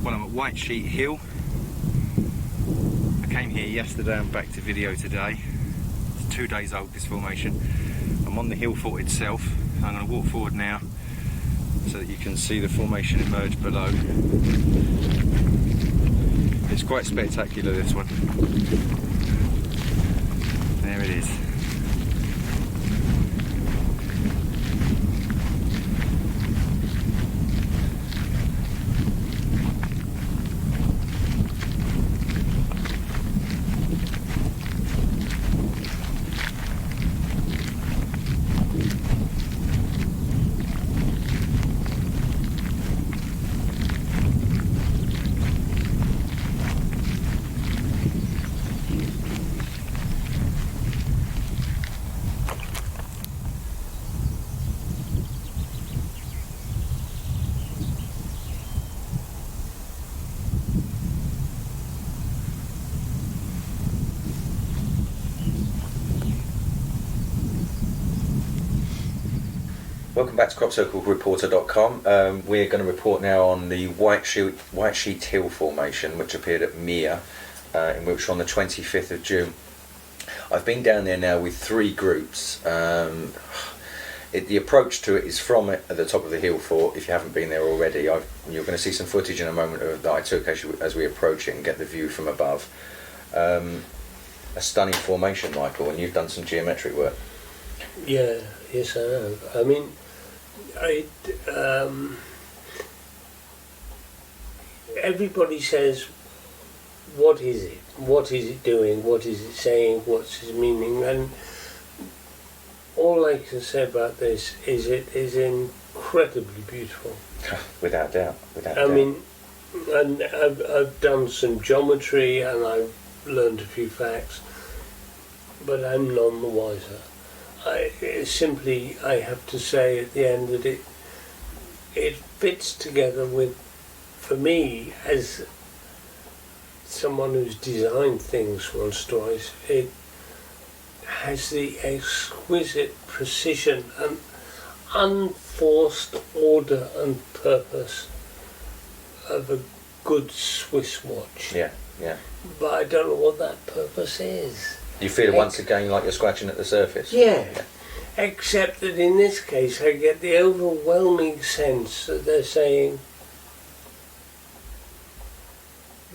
Well, I'm at White Sheet Hill. I came here yesterday and back to video today. It's 2 days old, this formation. I'm on the hill fort itself. I'm going to walk forward now so that you can see the formation emerge below. It's quite spectacular, this one. There it is. Welcome back to CropCircleReporter.com. We're going to report now on the White Sheet Hill formation, which appeared at Mere in Wiltshire on the 25th of June. I've been down there now with 3 groups. The approach to it is from at the top of the hill fort. If you haven't been there already, you're going to see some footage in a moment that I took as we approach it and get the view from above. A stunning formation, Michael, and you've done some geometric work. Yeah, yes I have. I mean, everybody says, what is it? What is it doing? What is it saying? What's its meaning? And all I can say about this is it is incredibly beautiful. Without doubt. I mean, and I've done some geometry and I've learned a few facts, but I'm none the wiser. I have to say at the end that it fits together with, for me, as someone who's designed things once, twice, it has the exquisite precision and unforced order and purpose of a good Swiss watch. Yeah. But I don't know what that purpose is. You feel it once again like you're scratching at the surface? Yeah. Except that in this case I get the overwhelming sense that they're saying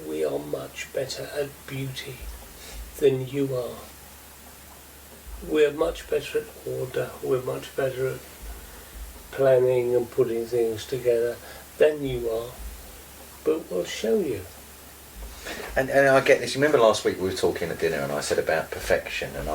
we are much better at beauty than you are. We're much better at order, we're much better at planning and putting things together than you are, but we'll show you. And I get this. You remember last week we were talking at dinner, and I said about perfection, and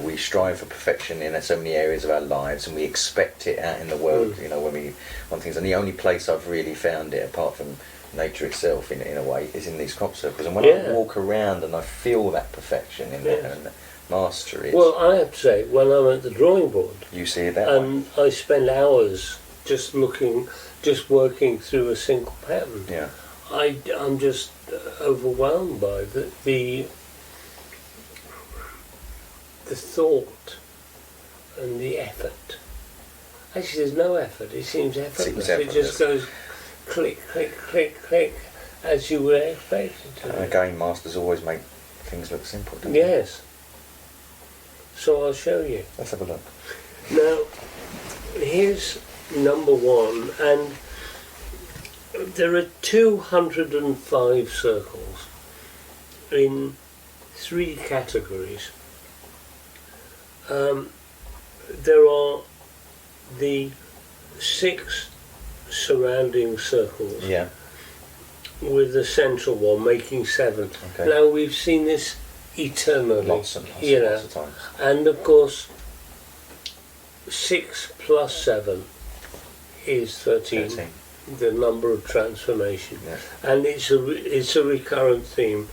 we strive for perfection in so many areas of our lives, and we expect it out in the world. When things, and the only place I've really found it, apart from nature itself, in a way, is in these crop circles. And when I walk around and I feel that perfection in there and mastery. Well, I have to say, when I'm at the drawing board, you see it that and way. I spend hours just working through a single pattern. Yeah. I'm just overwhelmed by the thought and the effort. Actually, there's no effort. It seems effortless. It just goes click, click, click, click, as you would expect it to. And again, masters always make things look simple, don't they? Yes. So I'll show you. Let's have a look. Now, here's number 1, and there are 205 circles in 3 categories. There are the 6 surrounding circles, with the central one making 7. Okay. Now we've seen this eternally, lots of times. And of course 6 plus 7 is 13. The number of transformation, and it's a recurrent theme.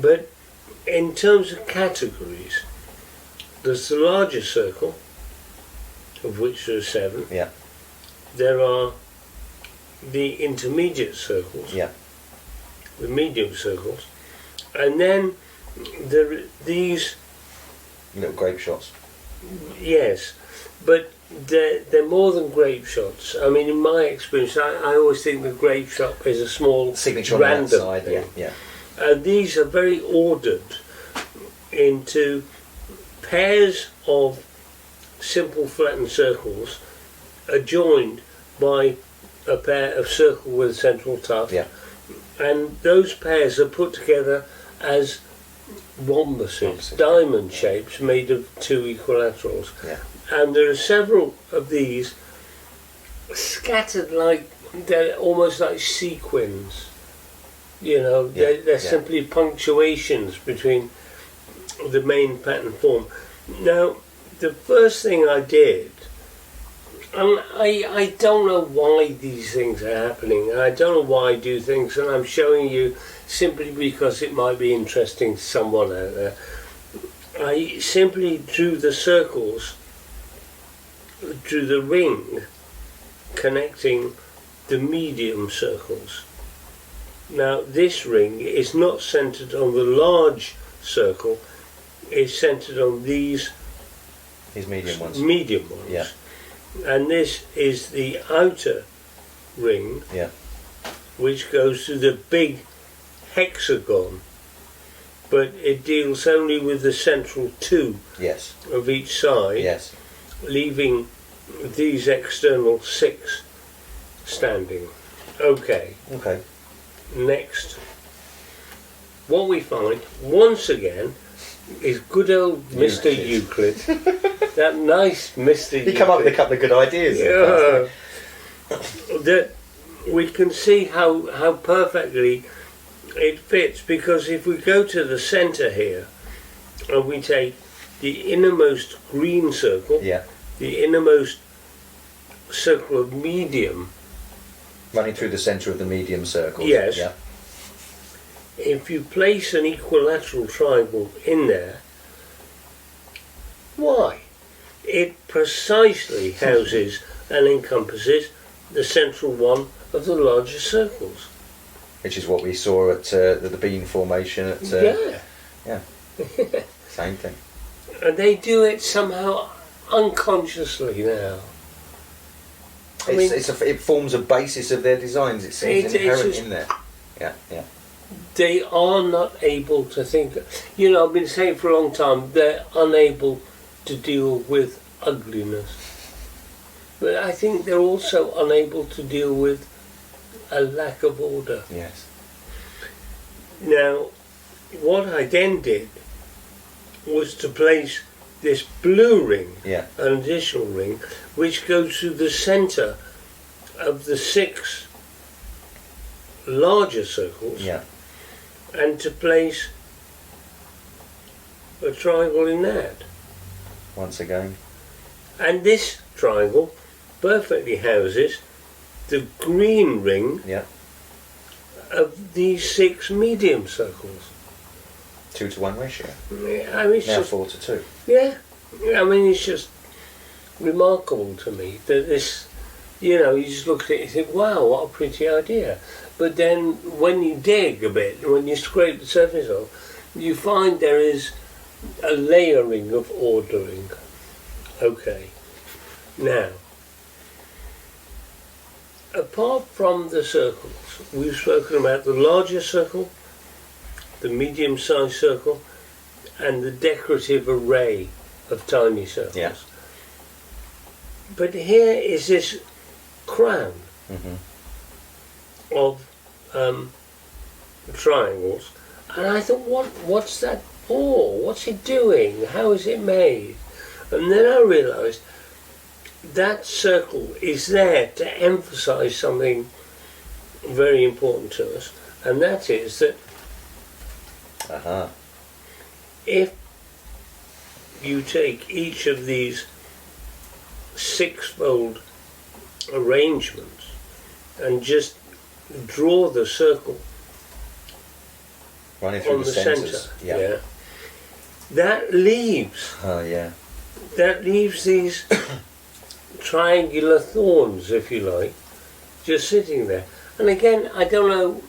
But in terms of categories, there's the larger circle, of which there are 7. Yeah. There are the intermediate circles. Yeah. The medium circles, and then there are these little grape shots. Yes, but they're more than grape shots. I mean, in my experience, I always think the grape shot is a small signature on random the outside. thing. Yeah. And these are very ordered into pairs of simple flattened circles adjoined by a pair of circle with a central tuft. Yeah. And those pairs are put together as rhombuses, diamond shapes made of two equilaterals. Yeah. And there are several of these scattered they're almost like sequins. You know, they're simply punctuations between the main pattern form. Now, the first thing I did, and I don't know why these things are happening, and I don't know why I do things, and I'm showing you simply because it might be interesting to someone out there. I simply drew the circles, drew the ring connecting the medium circles. Now, this ring is not centered on the large circle, it's centered on these medium ones. Medium ones. Yeah. And this is the outer ring, Yeah. which goes to the big hexagon, but it deals only with the central two Yes. of each side, Yes. leaving these external 6 standing. Okay, Okay. next. What we find, once again, is good old Mr. Euclid. That nice Mr. Euclid. You come up with a couple of good ideas. Yeah. That we can see how perfectly it fits, because if we go to the centre here and we take the innermost green circle, Yeah. the innermost circle of medium, Running through the centre of the medium circles. Yes. Yeah. if you place an equilateral triangle in there, why? It precisely houses and encompasses the central one of the larger circles. Which is what we saw at the bean formation at. Yeah. Same thing. And they do it somehow unconsciously now. I mean, It forms a basis of their designs. It seems inherent in there. Yeah. Yeah. they are not able to think. You know, I've been saying for a long time, they're unable to deal with ugliness. But I think they're also unable to deal with a lack of order. Yes. Now, what I then did was to place this blue ring, Yeah. an additional ring, which goes to the centre of the 6 larger circles, Yeah. and to place a triangle in that. Once again. And this triangle perfectly houses the green ring Yeah. of these 6 medium circles. 2-to-1 ratio. I mean, it's Now just, 4-to-2. yeah, I mean, it's just remarkable to me that this, you know, you just look at it and think, wow, what a pretty idea. But then when you dig a bit, when you scrape the surface off, you find there is a layering of ordering. Okay, now, apart from the circles, we've spoken about the larger circle, the medium-sized circle, and the decorative array of tiny circles. Yeah. But here is this crown Mm-hmm. of triangles, and I thought, what's that for? What's it doing? How is it made? And then I realised that circle is there to emphasise something very important to us, and that is that if you take each of these 6-fold arrangements and just draw the circle Running through on the centres. centre, Yeah. that leaves Oh, yeah. these triangular thorns, if you like, just sitting there. And again, I don't know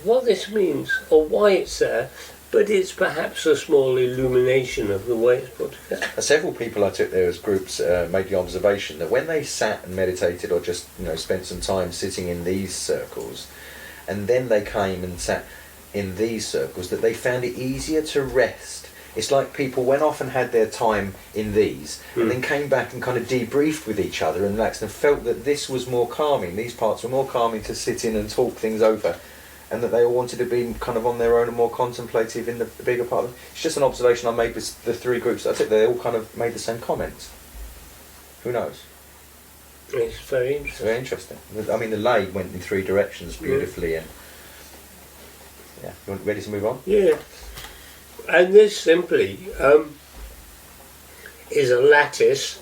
what this means or why it's there, But it's perhaps a small illumination of the way it's put together. Several people I took there as groups made the observation that when they sat and meditated or just spent some time sitting in these circles, and then they came and sat in these circles, that they found it easier to rest. It's like people went off and had their time in these and then came back and kind of debriefed with each other and relaxed and felt that this was more calming, these parts were more calming to sit in and talk things over, and that they all wanted to be kind of on their own and more contemplative in the bigger part of it. It's just an observation I made with the three groups. I think they all kind of made the same comments. Who knows? It's very interesting. It's very interesting. I mean, the lay went in three directions beautifully, and yeah. You ready to move on? Yeah. And this simply is a lattice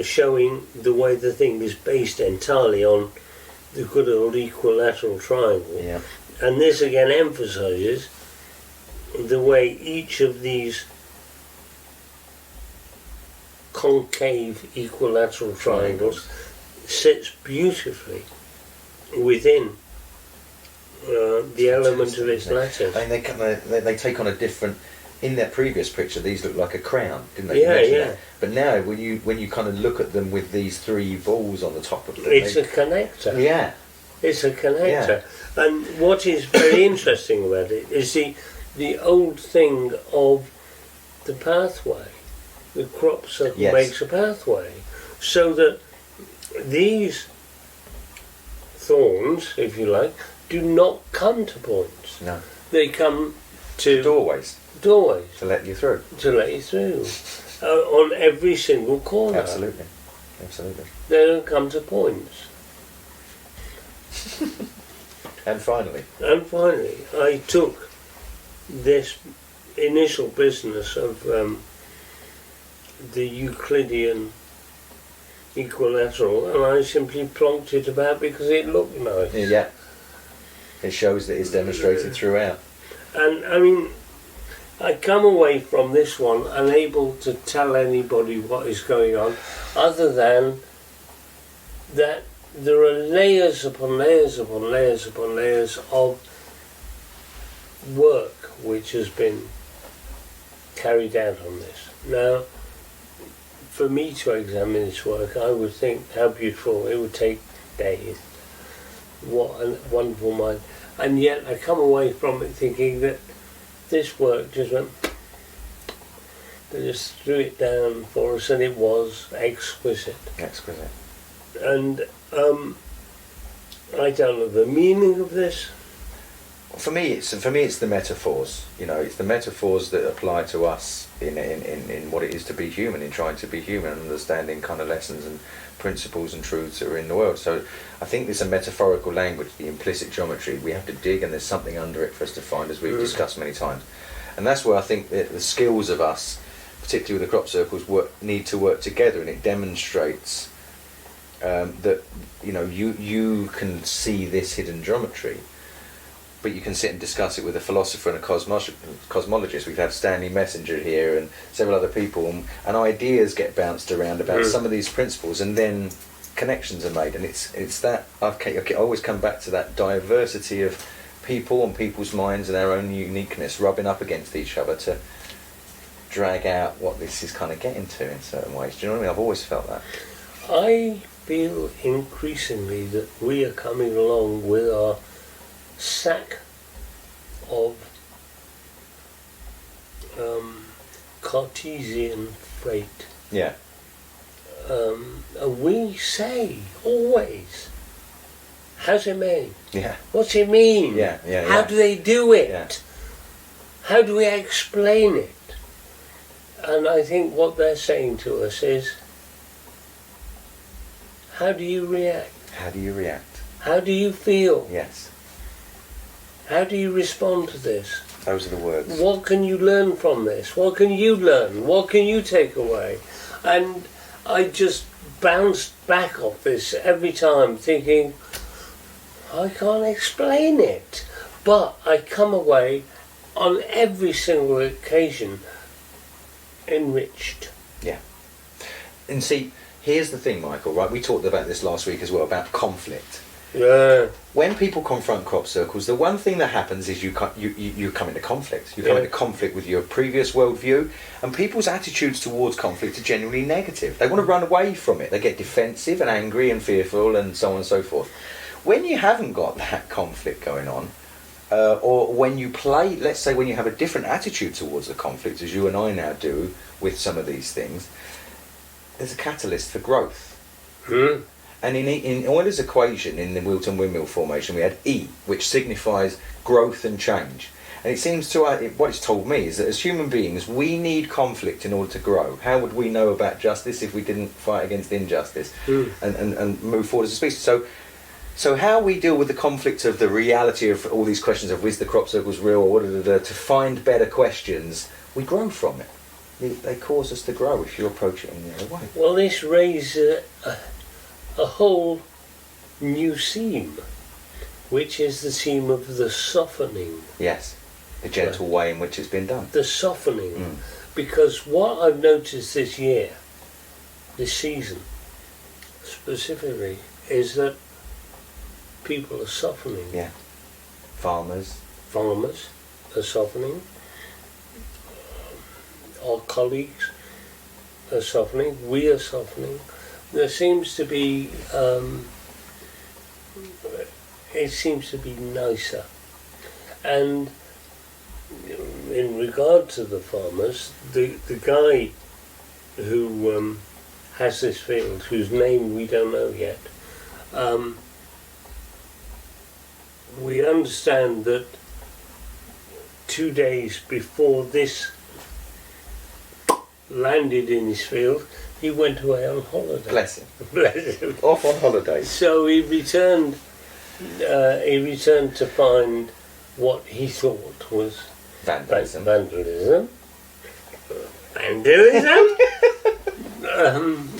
showing the way the thing is based entirely on the good old equilateral triangle. Yeah. And this again emphasizes the way each of these concave equilateral triangles sits beautifully within the element of its lattice. I mean, they take on a different. In their previous picture, these looked like a crown, didn't they? Yeah, yeah. But now, when you kind of look at them with these three balls on the top of them, it's a connector. Yeah, it's a connector. Yeah. And what is very interesting about it is the old thing of the pathway. The crop circle makes a pathway, so that these thorns, if you like, do not come to points. No. They come to doorways. Doorways. To let you through. To let you through. On every single corner. Absolutely. Absolutely. They don't come to points. And finally, I took this initial business of the Euclidean equilateral, and I simply plonked it about because it looked nice. Yeah. It shows that it's demonstrated throughout. And I mean, I come away from this one unable to tell anybody what is going on, other than that there are layers upon layers upon layers upon layers of work which has been carried out on this. Now, for me to examine this work, I would think how beautiful it would take days. What a wonderful mind. And yet I come away from it thinking that this work just went, they just threw it down for us, and it was exquisite. Exquisite. And I don't know the meaning of this. For me, it's the metaphors. It's the metaphors that apply to us in what it is to be human, in trying to be human, and understanding kind of lessons and principles and truths that are in the world. So I think there's a metaphorical language, the implicit geometry. We have to dig, and there's something under it for us to find, as we've discussed many times. And that's where I think that the skills of us, particularly with the crop circles, need to work together, and it demonstrates that you can see this hidden geometry, but you can sit and discuss it with a philosopher and a cosmologist. We've had Stanley Messenger here and several other people, and ideas get bounced around about some of these principles, and then connections are made. And it's that I always come back to that diversity of people and people's minds and our own uniqueness rubbing up against each other to drag out what this is kind of getting to in certain ways. Do you know what I mean? I've always felt that. I feel increasingly that we are coming along with our sack of Cartesian freight. Yeah. And we say always, how's it made? Yeah. What's it mean? Yeah. How do they do it? Yeah. How do we explain it? And I think what they're saying to us is, how do you react? How do you react? How do you feel? Yes. How do you respond to this? Those are the words. What can you learn from this? What can you learn? What can you take away? And I just bounced back off this every time thinking, I can't explain it. But I come away on every single occasion enriched. Yeah. And see, here's the thing, Michael, right? We talked about this last week as well, about conflict. Yeah. When people confront crop circles, the one thing that happens is you come into conflict. You come into conflict with your previous worldview, and people's attitudes towards conflict are generally negative. They want to run away from it. They get defensive and angry and fearful and so on and so forth. When you haven't got that conflict going on, or when you play, let's say when you have a different attitude towards the conflict, as you and I now do with some of these things, there's a catalyst for growth. Mm. And in Euler's equation, in the Wilton windmill formation, we had E, which signifies growth and change. And it seems to what it's told me is that as human beings, we need conflict in order to grow. How would we know about justice if we didn't fight against injustice and move forward as a species? So how we deal with the conflict of the reality of all these questions of is the crop circles real or to find better questions, we grow from it. They cause us to grow if you approach it in the other way. Well, this raises a whole new theme, which is the theme of the softening. Yes, the gentle way in which it's been done. The softening. Because what I've noticed this year, this season specifically, is that people are softening. Yeah. Farmers are softening. Our colleagues are softening. We are softening. There seems to be, it seems to be nicer. And in regard to the farmers, the guy who has this field, whose name we don't know yet, we understand that 2 days before this landed in his field, he went away on holiday. Bless him. Bless him. Off on holiday. So he returned to find what he thought was Vandalism. In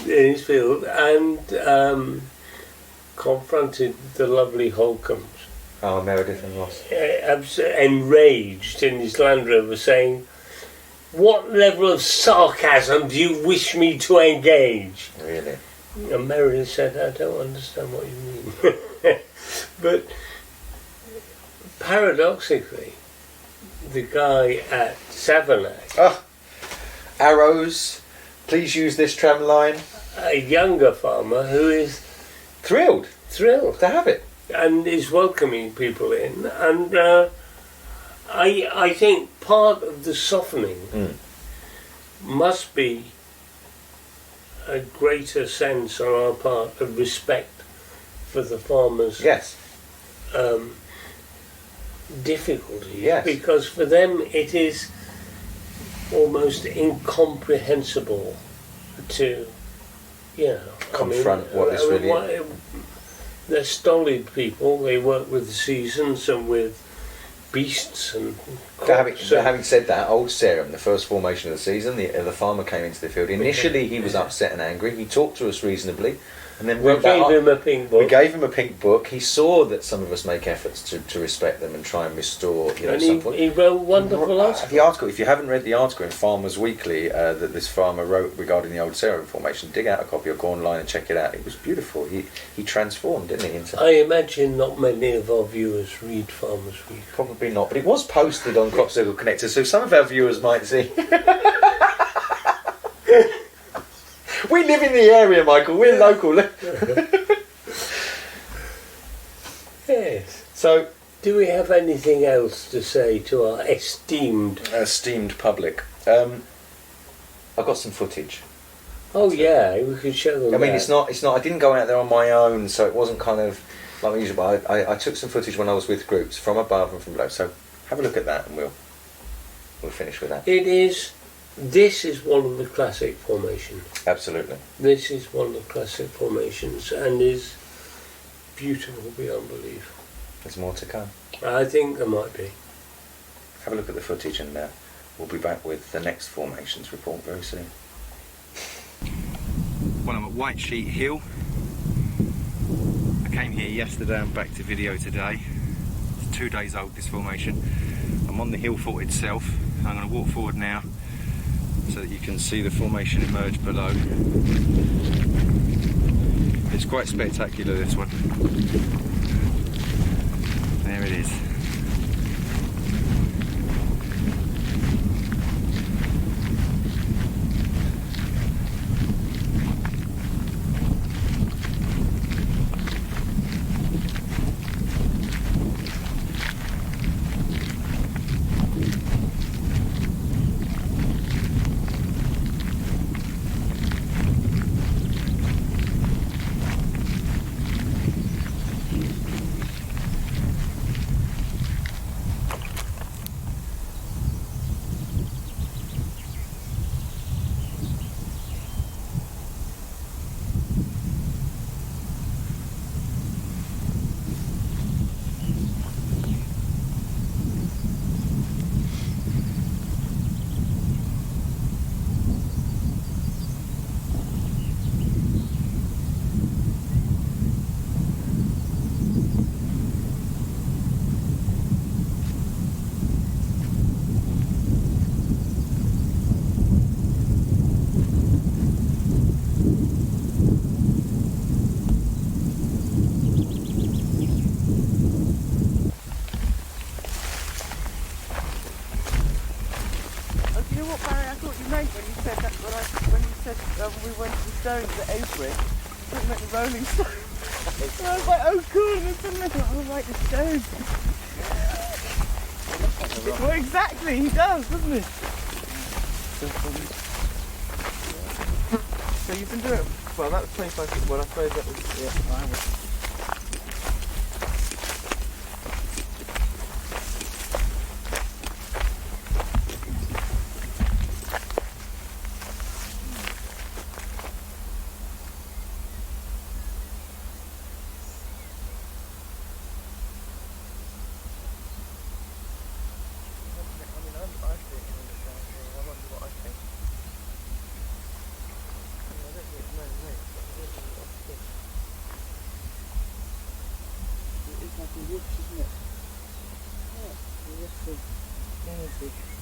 his field, and confronted the lovely Holcombs. Oh, Meredith and Ross. Enraged in his Land Rover, saying, "What level of sarcasm do you wish me to engage?" Really? And Meredith said, "I don't understand what you mean." But paradoxically, the guy at Savernake, Arrows, please use this tram line. a younger farmer who is Thrilled thrilled to have it. and is welcoming people in, and I think part of the softening must be a greater sense on our part of respect for the farmers' Yes. Yes. difficulties, because for them it is almost incomprehensible to, Confront what this really is. They're stolid people. They work with the seasons and with beasts and crops. Having said that, Old Sarum, the first formation of the season, the farmer came into the field. Initially, he was upset and angry. He talked to us reasonably, and then we gave him a pink book. We gave him a pink book. He saw that some of us make efforts to respect them and try and restore, And something. he wrote wonderful articles. The article, if you haven't read the article in Farmers Weekly that this farmer wrote regarding the Old Sarum formation, dig out a copy or go online and check it out. It was beautiful. He transformed, didn't he? Into I imagine not many of our viewers read Farmers Weekly. Probably not, but it was posted on Crop Circle Connector, so some of our viewers might see. We live in the area, Michael. We're local. Yes. So, do we have anything else to say to our esteemed public? I've got some footage. Oh yeah, we could show them. I mean, that. it's not. I didn't go out there on my own, so it wasn't kind of like my usual. But I took some footage when I was with groups from above and from below. So have a look at that, and we'll finish with that. This is one of the classic formations. Absolutely. This is one of the classic formations, and is beautiful beyond belief. There's more to come. I think there might be. Have a look at the footage, and we'll be back with the next formations report very soon. Well, I'm at White Sheet Hill. I came here yesterday and back to video today. It's 2 days old, this formation. I'm on the hill fort itself. I'm going to walk forward now so that you can see the formation emerge below. It's quite spectacular, this one. stones at Avebury, looking at the rolling stones. And I was like, oh cool, and then suddenly I thought, oh right, the stones. Well, exactly, he does, doesn't he? So you've been doing it, well that was 25 feet, well I suppose that was, yeah, I was. Isn't it? Yeah, energy.